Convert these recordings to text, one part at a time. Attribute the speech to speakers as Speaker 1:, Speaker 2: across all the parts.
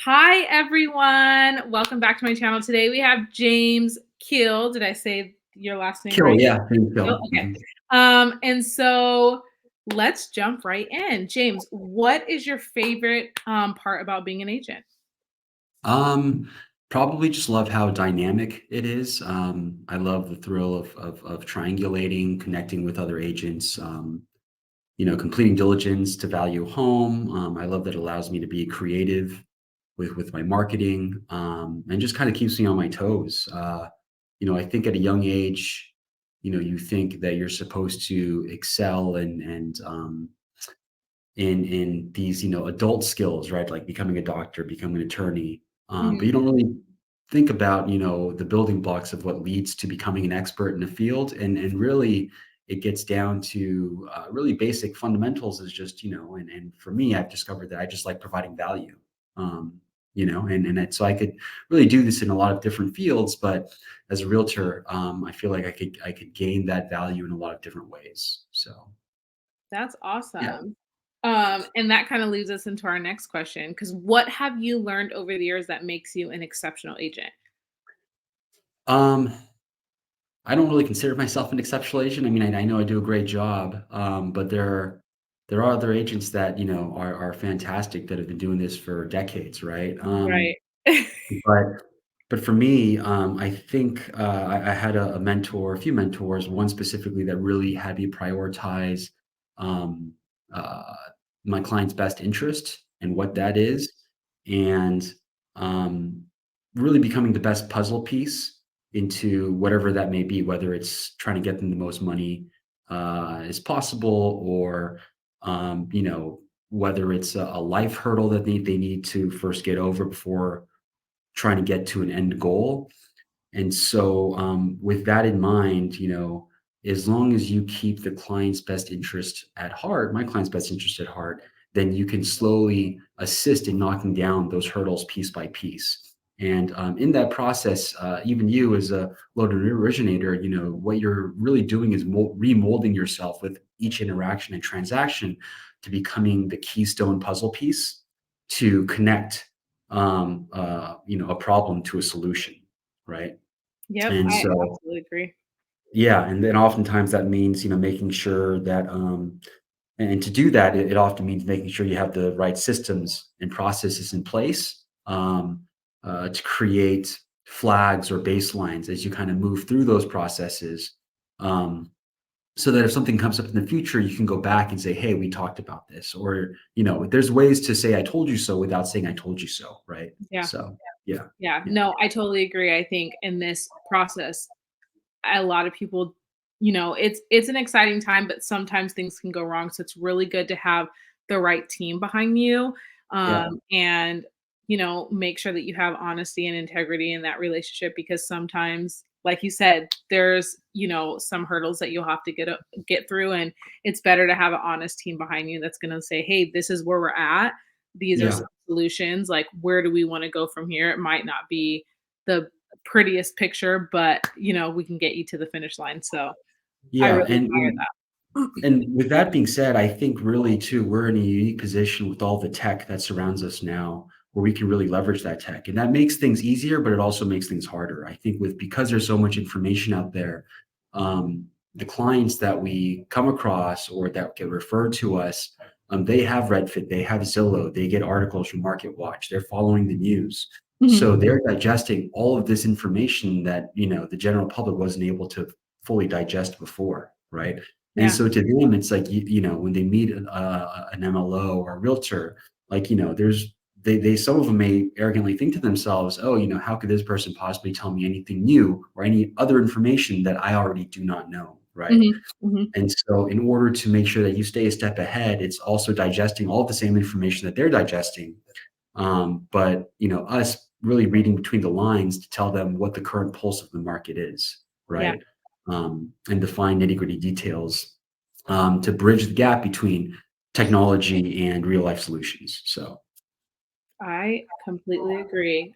Speaker 1: Hi, everyone. Welcome back to my channel. Today we have James Keel. Did I say your last name
Speaker 2: Kill,
Speaker 1: right?
Speaker 2: yeah, Green
Speaker 1: Keel?
Speaker 2: Kill.
Speaker 1: Okay. And so let's jump right in. James, what is your favorite part about being an agent?
Speaker 2: Um, Probably just love how dynamic it is. I love the thrill of triangulating, connecting with other agents, completing diligence to value home. I love that it allows me to be creative with my marketing, and just kind of keeps me on my toes. I think at a young age, you think that you're supposed to excel in these adult skills, right, like becoming a doctor, becoming an attorney, but
Speaker 1: Mhm.
Speaker 2: you don't really think about the building blocks of what leads to becoming an expert in a field, and really it gets down to really basic fundamentals. Is just and for me, I've discovered that I just like providing value. So I could really do this in a lot of different fields, but as a realtor, I feel like I could gain that value in a lot of different ways. So
Speaker 1: That's
Speaker 2: yeah.
Speaker 1: awesome. And that kind of leads us into our next question, because what have you learned over the years that makes you an exceptional agent?
Speaker 2: um I don't really consider myself an exceptional agent. I mean, I know I do a great job, but there are other agents that are fantastic that have been doing this for decades, right?
Speaker 1: Right.
Speaker 2: But for me, I think I had a mentor, a few mentors, one specifically that really had me prioritize um, uh, my client's best interest and what that is, and um, really becoming the best puzzle piece into whatever that may be, whether it's trying to get them the most money as possible, or whether it's a life hurdle that they need to first get over before trying to get to an end goal. And so, with that in mind, as long as you keep the client's best interest at heart, my client's best interest at heart, then you can slowly assist in knocking down those hurdles piece by piece. And in that process, even you as a loan originator, what you're really doing is remolding yourself with each interaction and transaction to becoming the keystone puzzle piece to connect, a problem to a solution, right?
Speaker 1: Yep,
Speaker 2: And
Speaker 1: I
Speaker 2: so,
Speaker 1: absolutely agree.
Speaker 2: yeah, and then oftentimes that means, making sure that, and to do that, it often means making sure you have the right systems and processes in place, to create flags or baselines as you kind of move through those processes, um, so that if something comes up in the future, you can go back and say, "Hey, we talked about this," or, there's ways to say, "I told you so," without saying, "I told you so," right?
Speaker 1: Yeah.
Speaker 2: So, yeah,
Speaker 1: Yeah,
Speaker 2: yeah,
Speaker 1: no, I totally agree. I think in this process, a lot of people, it's an exciting time, but sometimes things can go wrong. So it's really good to have the right team behind you,
Speaker 2: yeah,
Speaker 1: and make sure that you have honesty and integrity in that relationship, because sometimes, like you said, there's some hurdles that you'll have to get through, and it's better to have an honest team behind you that's going to say, "Hey, this is where we're at. These are
Speaker 2: yeah.
Speaker 1: some solutions. Like, where do we want to go from here?" It might not be the prettiest picture, but, we can get you to the finish line, so I
Speaker 2: Yeah,
Speaker 1: really admire that.
Speaker 2: and with that being said, I think really too, we're in a unique position with all the tech that surrounds us now, where we can really leverage that tech, and that makes things easier, but it also makes things harder. I think because there's so much information out there, the clients that we come across or that get referred to us, they have Redfin, they have Zillow, they get articles from MarketWatch, they're following the news.
Speaker 1: Mhm.
Speaker 2: So they're digesting all of this information that, the general public wasn't able to fully digest before, right? And
Speaker 1: Yeah.
Speaker 2: so to them, it's like, when they meet an MLO or a realtor, like, they some of them may arrogantly think to themselves, oh, how could this person possibly tell me anything new or any other information that I already do not know, right?
Speaker 1: Mhm. Mhm.
Speaker 2: And so in order to make sure that you stay a step ahead, it's also digesting all the same information that they're digesting. But us really reading between the lines to tell them what the current pulse of the market is,
Speaker 1: Yeah.
Speaker 2: right? And define nitty-gritty details, to bridge the gap between technology and real life solutions. So
Speaker 1: I completely agree.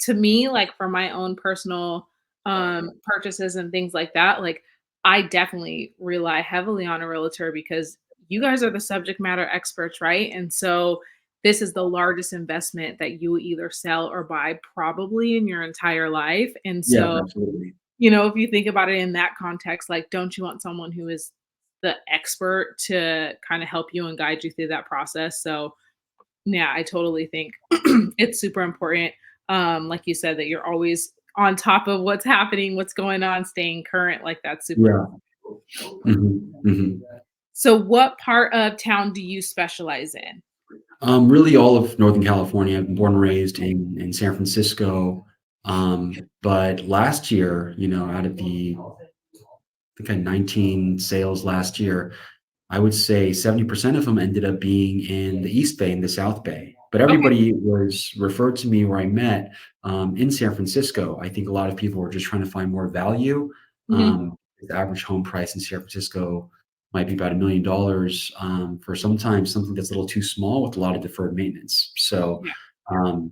Speaker 1: To me, like, for my own personal, purchases and things like that, like, I definitely rely heavily on a realtor, because you guys are the subject matter experts, right? And so this is the largest investment that you will either sell or buy probably in your entire life. And
Speaker 2: Yeah,
Speaker 1: so,
Speaker 2: absolutely.
Speaker 1: if you think about it in that context, like, don't you want someone who is the expert to kind of help you and guide you through that process? So, yeah, I totally think it's super important. Like you said, that you're always on top of what's happening, what's going on, staying current. Like, that's super.
Speaker 2: Yeah. Mhm, mhm.
Speaker 1: So, what part of town do you specialize in?
Speaker 2: Really all of Northern California. I'm born and raised in San Francisco. But last year, out of the I think I had 19 sales last year, I would say 70% of them ended up being in the East Bay and the South Bay. But
Speaker 1: Okay.
Speaker 2: everybody was referred to me where I met in San Francisco. I think a lot of people were just trying to find more value.
Speaker 1: Mhm.
Speaker 2: The average home price in San Francisco might be about $1 million for sometimes something that's a little too small with a lot of deferred maintenance. So,
Speaker 1: Yeah.
Speaker 2: um,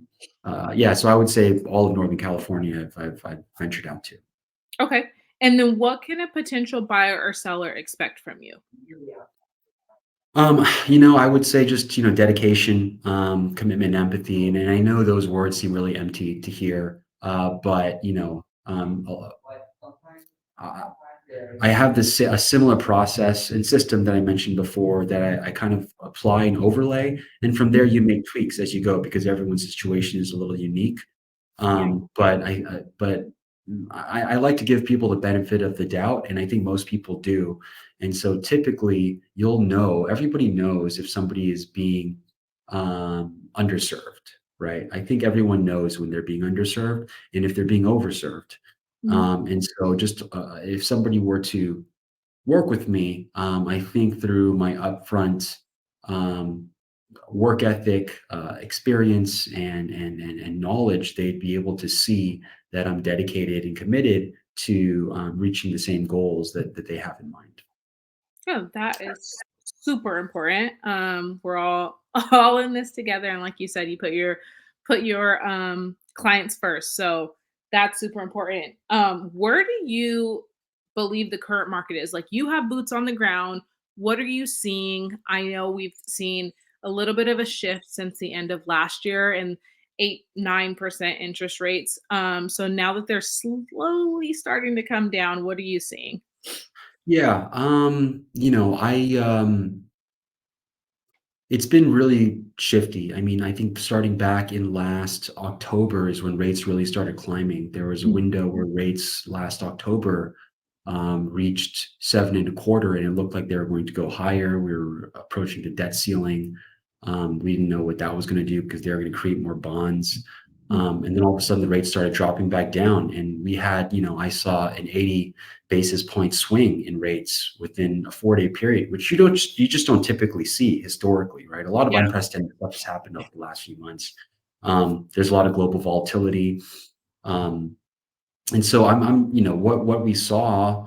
Speaker 2: yeah, so I would say all of Northern California I've ventured out to.
Speaker 1: Okay. And then what can a potential buyer or seller expect from you?
Speaker 2: I would say just, dedication, commitment, empathy, and I know those words seem really empty to hear, but, I I have a similar process and system that I mentioned before that I kind of apply and overlay, and from there you make tweaks as you go because everyone's situation is a little unique.
Speaker 1: Yeah.
Speaker 2: But I like to give people the benefit of the doubt, and I think most people do. And so typically, everybody knows if somebody is being underserved, right? I think everyone knows when they're being underserved and if they're being overserved.
Speaker 1: Mhm.
Speaker 2: And so, just if somebody were to work with me, I think through my upfront um, work ethic, experience, and knowledge, they'd be able to see that I'm dedicated and committed to reaching the same goals that they have in mind.
Speaker 1: Yeah, that is super important. We're all all in this together, and like you said, you put your clients first. So that's super important. Where do you believe the current market is? Like, you have boots on the ground. What are you seeing? I know we've seen a little bit of a shift since the end of last year and 8-9% interest rates. So now that they're slowly starting to come down, what are you seeing?
Speaker 2: Yeah, it's been really shifty. I mean, I think starting back in last October is when rates really started climbing. There was a window where rates last October reached 7.25, and it looked like they were going to go higher. We were approaching the debt ceiling. We didn't know what that was going to do because they were going to create more bonds. And then all of a sudden, the rates started dropping back down, and we had, I saw an 80 basis point swing in rates within a 4-day period, which you just don't typically see historically, right? A lot of
Speaker 1: Yeah.
Speaker 2: unprecedented stuff has happened over the last few months. There's a lot of global volatility. Um, and so what we saw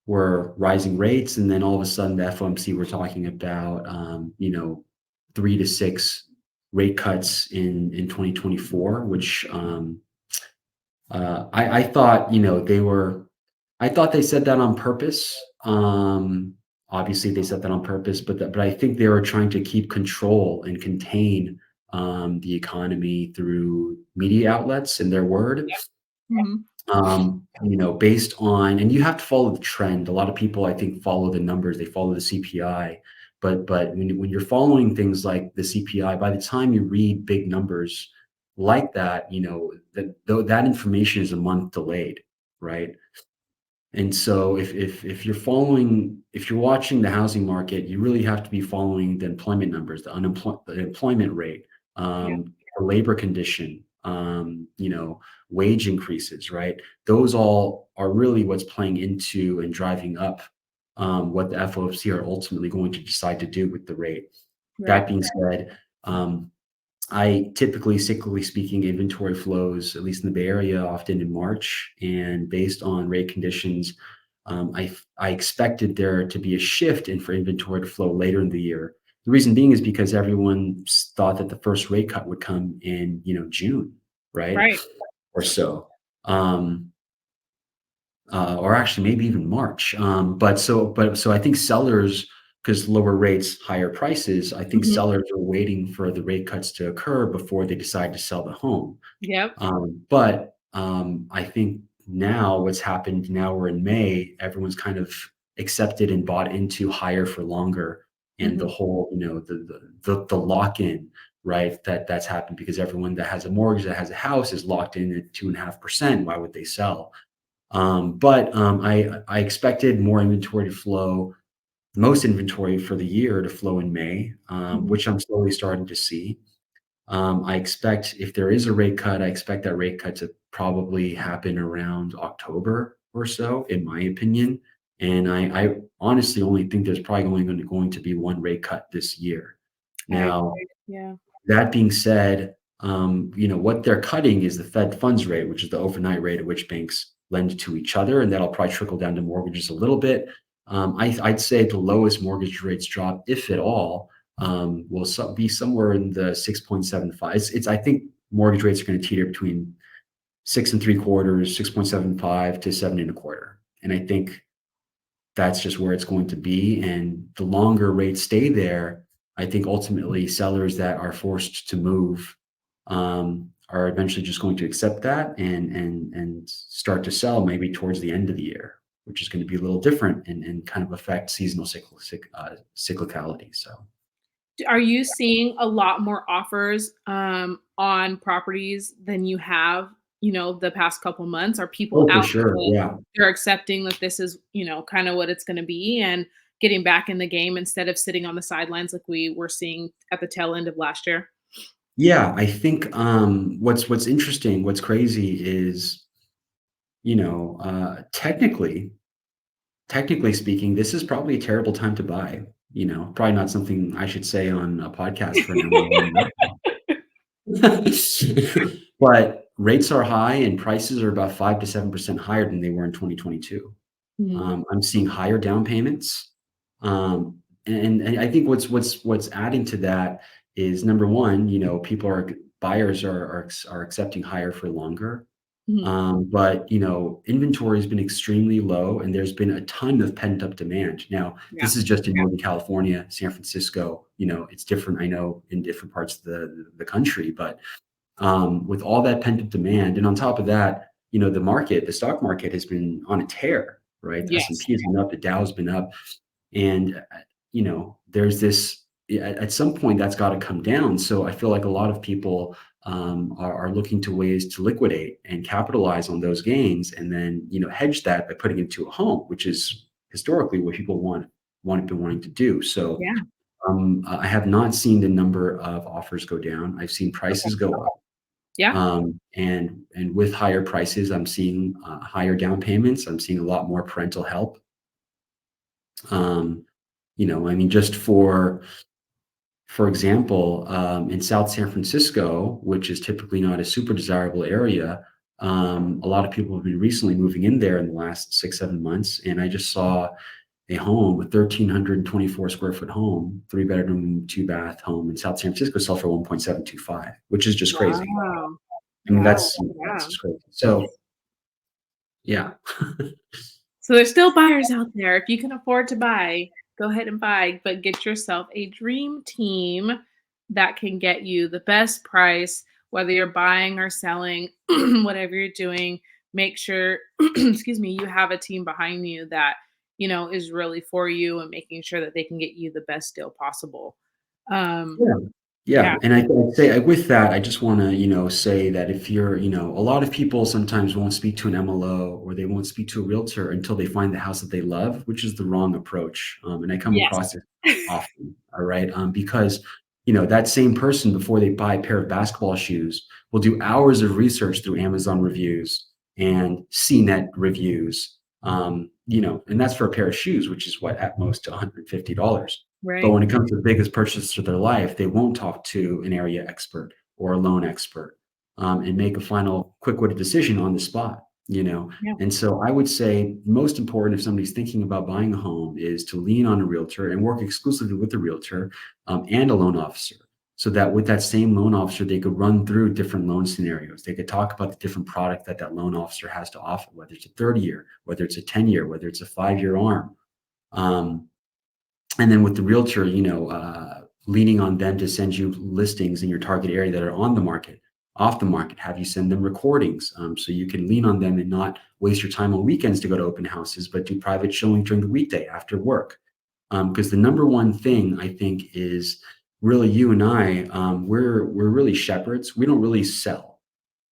Speaker 2: were rising rates, and then all of a sudden the FOMC we're talking about, 3 to 6 rate cuts in 2024, which I thought, I thought they said that on purpose. Obviously, they said that on purpose, but I think they were trying to keep control and contain the economy through media outlets and their word.
Speaker 1: Mhm.
Speaker 2: Based on, and you have to follow the trend. A lot of people, I think, follow the numbers. They follow the CPI, but when you're following things like the CPI, by the time you read big numbers like that, that information is a month delayed, right? And so if you're watching the housing market, you really have to be following the employment numbers, the employment rate,
Speaker 1: Yeah.
Speaker 2: the labor condition, wage increases, right? Those all are really what's playing into and driving up what the FOMC are ultimately going to decide to do with the rate.
Speaker 1: Right.
Speaker 2: That being said, um, I typically, cyclically speaking, inventory flows, at least in the Bay Area, often in March. And based on rate conditions, I expected there to be a shift in for inventory to flow later in the year. The reason being is because everyone thought that the first rate cut would come in, June, right,
Speaker 1: Right.
Speaker 2: or so, or actually maybe even March. But so I think sellers because lower rates, higher prices, I think
Speaker 1: Mhm.
Speaker 2: sellers are waiting for the rate cuts to occur before they decide to sell the home.
Speaker 1: Yep.
Speaker 2: But I think now what's happened, now we're in May, everyone's kind of accepted and bought into higher for longer, and the
Speaker 1: Mhm.
Speaker 2: whole, the lock-in, right? That's happened because everyone that has a mortgage, that has a house, is locked in at 2.5%. Why would they sell? I expected more inventory to flow, most inventory for the year to flow in May,
Speaker 1: Mhm.
Speaker 2: which I'm slowly starting to see. I expect if there is a rate cut, I expect that rate cut to probably happen around October or so, in my opinion. And I honestly only think there's probably only going to be one rate cut this year.
Speaker 1: I
Speaker 2: Now,
Speaker 1: agree. Yeah.
Speaker 2: that being said, what they're cutting is the Fed funds rate, which is the overnight rate at which banks lend to each other, and that'll probably trickle down to mortgages a little bit. I'd say the lowest mortgage rates drop, if at all, will be somewhere in the 6.75. I think mortgage rates are going to teeter between 6.75, 6.75 to 7.25, and I think that's just where it's going to be. And the longer rates stay there, I think ultimately sellers that are forced to move are eventually just going to accept that and start to sell maybe towards the end of the year, which is going to be a little different and kind of affect seasonal cyclicality. So,
Speaker 1: Are you seeing a lot more offers, on properties than you have, the past couple months? Are people
Speaker 2: oh, for
Speaker 1: out
Speaker 2: sure,
Speaker 1: there,
Speaker 2: yeah.
Speaker 1: they're accepting that this is, kinda what it's gonna be and getting back in the game instead of sitting on the sidelines like we were seeing at the tail end of last year?
Speaker 2: Yeah, I think what's interesting, what's crazy is, technically speaking, this is probably a terrible time to buy. Probably not something I should say on a podcast for an hour. But rates are high and prices are about 5 to 7% higher than they were in 2022.
Speaker 1: Mhm.
Speaker 2: I'm seeing higher down payments. And I think what's adding to that is number one, buyers are accepting higher for longer.
Speaker 1: Mhm.
Speaker 2: But inventory has been extremely low, and there's been a ton of pent up demand. Now,
Speaker 1: Yeah.
Speaker 2: this is just in Northern California, San Francisco. It's different. I know in different parts of the country, but with all that pent up demand, and on top of that, the stock market has been on a tear, right? The
Speaker 1: Yes.
Speaker 2: S&P has been up, the Dow's been up, and there's this. At some point, that's got to come down. So I feel like a lot of people are looking to ways to liquidate and capitalize on those gains, and then hedge that by putting it into a home, which is historically what people been wanting to do. So
Speaker 1: Yeah.
Speaker 2: I have not seen the number of offers go down. I've seen
Speaker 1: Okay.
Speaker 2: prices go up.
Speaker 1: Yeah.
Speaker 2: And with higher prices, I'm seeing higher down payments. I'm seeing a lot more parental help. Um, I mean, just for example, in South San Francisco, which is typically not a super desirable area, a lot of people have been recently moving in there in the last 6, 7 months, and I just saw a home, a 1,324 square foot home, 3 bedroom, 2 bath home in South San Francisco, sell for 1.725, which is just crazy.
Speaker 1: Wow.
Speaker 2: I mean,
Speaker 1: Wow.
Speaker 2: that's
Speaker 1: Yeah.
Speaker 2: just crazy. So, yeah.
Speaker 1: So there's still buyers out there. If you can afford to buy, go ahead and buy, but get yourself a dream team that can get you the best price, whether you're buying or selling, whatever you're doing. Make sure, excuse me, you have a team behind you that, is really for you and making sure that they can get you the best deal possible. Um,
Speaker 2: Yeah.
Speaker 1: yeah.
Speaker 2: Yeah, and I'd say with that, I just wanna, say that if you're a lot of people sometimes won't speak to an MLO or they won't speak to a realtor until they find the house that they love, which is the wrong approach, and I come across
Speaker 1: Yes.
Speaker 2: it often, all right? Because, that same person before they buy a pair of basketball shoes will do hours of research through Amazon reviews and CNET reviews, and that's for a pair of shoes, which is what, at most $150. But
Speaker 1: Right.
Speaker 2: when it comes to the biggest purchase of their life, they won't talk to an area expert or a loan expert, and make a final quick-witted decision on the spot, you know?
Speaker 1: Yeah.
Speaker 2: And so I would say most important if somebody's thinking about buying a home is to lean on a realtor and work exclusively with a realtor, and a loan officer. So that with that same loan officer, they could run through different loan scenarios. They could talk about the different product that loan officer has to offer, whether it's a 30-year, whether it's a 10-year, whether it's a 5-year ARM. Um, And then with the realtor, leaning on them to send you listings in your target area that are on the market, off the market, have you send them recordings, so you can lean on them and not waste your time on weekends to go to open houses, but do private showing during the weekday after work. Because the number one thing I think is really you and I, we're really shepherds. We don't really sell,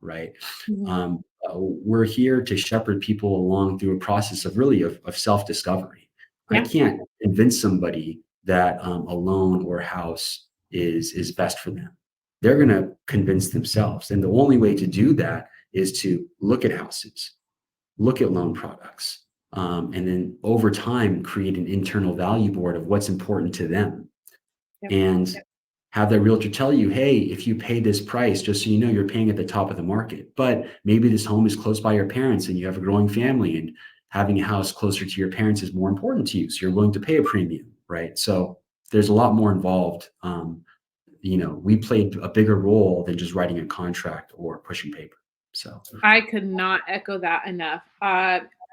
Speaker 2: right?
Speaker 1: Mhm.
Speaker 2: We're here to shepherd people along through a process of really of self-discovery. I
Speaker 1: Yeah.
Speaker 2: can't convince somebody that a loan or a house is best for them. They're going to convince themselves, and the only way to do that is to look at houses, look at loan products, and then over time create an internal value board of what's important to them,
Speaker 1: Yep.
Speaker 2: and have that realtor tell you, hey, if you pay this price, just so you know, you're paying at the top of the market. But maybe this home is close by your parents and you have a growing family, and having a house closer to your parents is more important to you. So you're willing to pay a premium, right? So there's a lot more involved. We played a bigger role than just writing a contract or pushing paper. So,
Speaker 1: I could not echo that enough.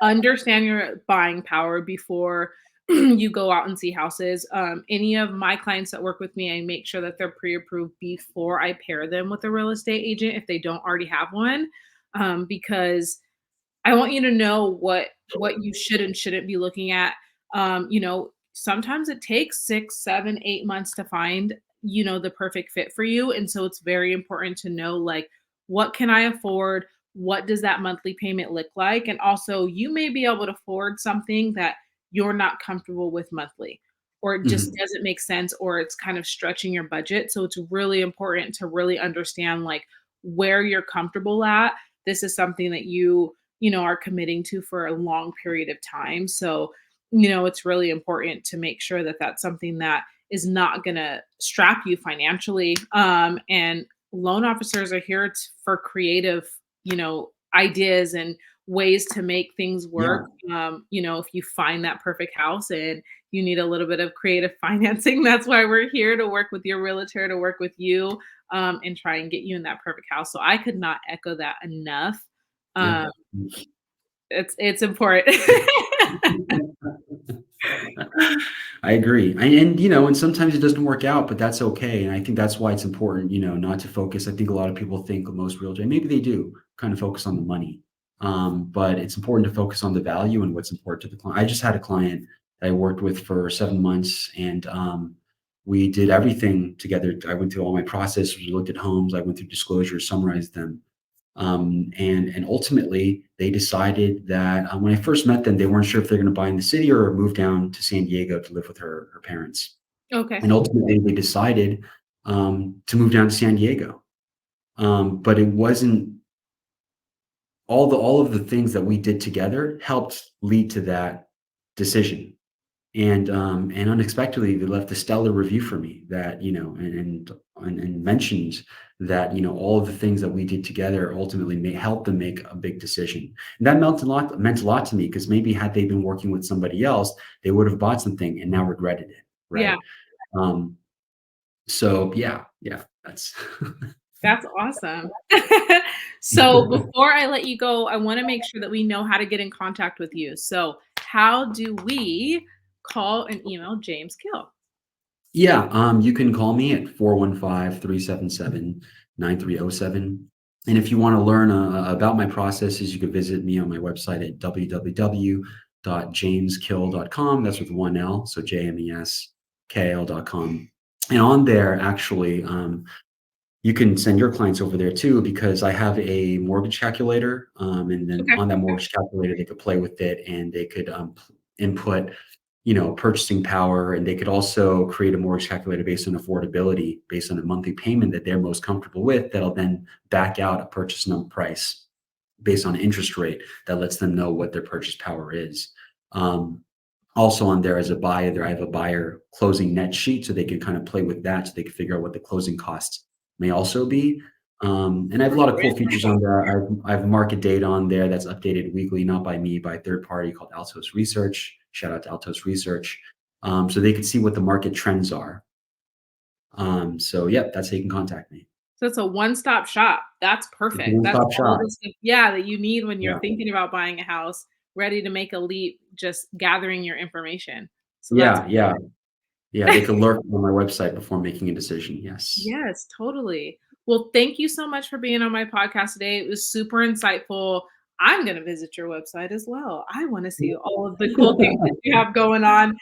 Speaker 1: Understand your buying power before you go out and see houses. Any of my clients that work with me, I make sure that they're pre-approved before I pair them with a real estate agent if they don't already have one, because I want you to know what you should and shouldn't be looking at. Sometimes it takes 6, 7, 8 months to find, the perfect fit for you. And so it's very important to know, like, what can I afford? What does that monthly payment look like? And also, you may be able to afford something that you're not comfortable with monthly, or it just
Speaker 2: mhm.
Speaker 1: doesn't make sense, or it's kind of stretching your budget. So it's really important to really understand, like, where you're comfortable at. This is something that are committing to for a long period of time. So, it's really important to make sure that that's something that is not going to strap you financially. And loan officers are here for creative, ideas and ways to make things
Speaker 2: Yeah,
Speaker 1: work. If you find that perfect house and you need a little bit of creative financing, that's why we're here to work with your realtor, to work with you, and try and get you in that perfect house. So I could not echo that enough.
Speaker 2: yeah.
Speaker 1: Um, it's important.
Speaker 2: I agree. And sometimes it doesn't work out, but that's okay. And I think that's why it's important, not to focus. I think a lot of people think most realtors, and maybe they do, kind of focus on the money. But it's important to focus on the value and what's important to the client. I just had a client that I worked with for 7 months, and we did everything together. I went through all my processes, we looked at homes, I went through disclosures, summarized them. And ultimately, they decided that when I first met them, they weren't sure if they're going to buy in the city or move down to San Diego to live with her parents.
Speaker 1: Okay.
Speaker 2: And ultimately, they decided to move down to San Diego. But it wasn't all of the things that we did together helped lead to that decision. And unexpectedly, they left a stellar review for me that, and mentioned that, all of the things that we did together ultimately may help them make a big decision. And that meant a lot to me, because maybe had they been working with somebody else, they would have bought something and now regretted it.
Speaker 1: Yeah,
Speaker 2: Right. Um, so yeah, that's
Speaker 1: that's awesome. So before I let you go, I wanna make sure that we know how to get in contact with you. So how do we call and email James Kill?
Speaker 2: Yeah, you can call me at 415-377-9307. And if you want to learn about my processes, you can visit me on my website at www.jameskill.com. That's with one L, so JMESKL.com. And on there, actually, you can send your clients over there too, because I have a mortgage calculator. And then
Speaker 1: Okay.
Speaker 2: on that mortgage calculator, they could play with it, and they could input purchasing power, and they could also create a mortgage calculator based on affordability, based on a monthly payment that they're most comfortable with. That'll then back out a purchase number price based on interest rate that lets them know what their purchase power is. Um, Also on there as a buyer, I have a buyer closing net sheet, so they can kind of play with that, so they can figure out what the closing costs may also be. And I have a lot of cool features on there. I have market data on there that's updated weekly, not by me, by a third party called Altos Research. Shout out to Altos Research. So they can see what the market trends are. So yeah, that's how you can contact me.
Speaker 1: So it's a one-stop shop. That's
Speaker 2: It's a
Speaker 1: perfect. That's
Speaker 2: one-stop
Speaker 1: all
Speaker 2: shop.
Speaker 1: the stuff, yeah, that you need when you're
Speaker 2: Yeah.
Speaker 1: thinking about buying a house, ready to make a leap, just gathering your information. So that's
Speaker 2: Yeah. Yeah. Yeah, they could lurk on my website before making a decision. Yes.
Speaker 1: Yes, totally. Well, thank you so much for being on my podcast today. It was super insightful. I'm going to visit your website as well. I want to see all of the cool things that you have going on,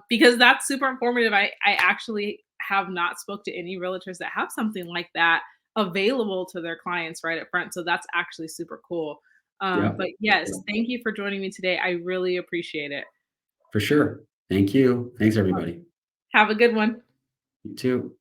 Speaker 1: because that's super informative. I actually have not spoke to any realtors that have something like that available to their clients right up front. So that's actually super cool.
Speaker 2: Yeah,
Speaker 1: But yes, thank you for joining me today. I really appreciate it.
Speaker 2: for sure. Thank you. Thanks, everybody.
Speaker 1: Have a good one.
Speaker 2: You too.